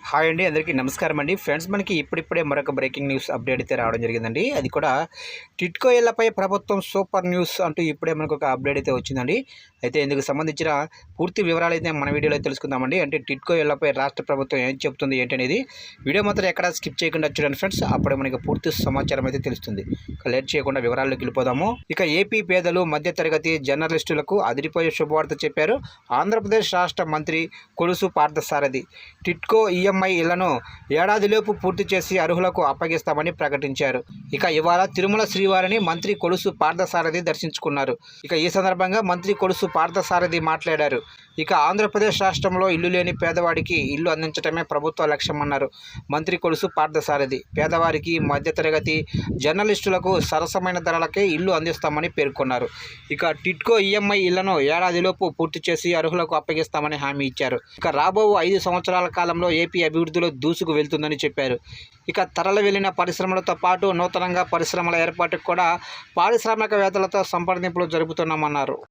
Hi అండి, అందరికీ నమస్కారం అండి. ఫ్రెండ్స్, మనకి ఇప్పుడిప్పుడే మరొక బ్రేకింగ్ న్యూస్ అప్డేట్ అయితే రావడం జరిగిందండి. అది కూడా టిట్కో ఇళ్లపై ప్రభుత్వం సూపర్ న్యూస్ అంటూ ఇప్పుడే మనకు ఒక అప్డేట్ అయితే వచ్చిందండి. అయితే ఇందుకు సంబంధించిన పూర్తి వివరాలు అయితే మన వీడియోలో తెలుసుకుందామండి. అంటే టిట్కో ఇళ్లపై రాష్ట్ర ప్రభుత్వం ఏం చెప్తుంది ఏంటనేది వీడియో మాత్రం ఎక్కడ స్కిప్ చేయకుండా చూడండి ఫ్రెండ్స్. అప్పుడే మనకి పూర్తి సమాచారం అయితే తెలుస్తుంది. లేట్ చేయకుండా వివరాల్లోకి వెళ్ళిపోదాము. ఇక ఏపీ పేదలు, మధ్యతరగతి జర్నలిస్టులకు అదిరిపోయే శుభవార్త చెప్పారు ఆంధ్రప్రదేశ్ రాష్ట్ర మంత్రి కొలుసు పార్థసారథి. టిట్కో ఈఎంఐ ఇళ్లను ఏడాదిలోపు పూర్తి చేసి అర్హులకు అప్పగిస్తామని ప్రకటించారు. ఇక ఇవాళ తిరుమల శ్రీవారిని మంత్రి కొలుసు పార్థసారథి దర్శించుకున్నారు. ఇక ఈ సందర్భంగా మంత్రి కొలుసు పార్థసారథి మాట్లాడారు. ఇక ఆంధ్రప్రదేశ్ రాష్ట్రంలో ఇల్లు లేని పేదవాడికి ఇల్లు అందించడమే ప్రభుత్వ లక్ష్యమన్నారు మంత్రి కొలుసు పార్థసారథి. పేదవారికి, మధ్యతరగతి జర్నలిస్టులకు సరసమైన ధరలకే ఇల్లు అందిస్తామని పేర్కొన్నారు. ఇక టిట్కో ఈఎంఐ ఇళ్లను ఏడాదిలోపు పూర్తి చేసి అర్హులకు అప్పగిస్తామని హామీ ఇచ్చారు. ఇక రాబో 5 సంవత్సరాల కాలంలో ఏపీ అభివృద్ధిలో దూసుకు వెళ్తుందని చెప్పారు. ఇక తరలి వెళ్లిన పరిశ్రమలతో పాటు నూతనంగా పరిశ్రమల ఏర్పాటుకు కూడా పారిశ్రామికవేత్తలతో సంప్రదింపులు జరుపుతున్నామన్నారు.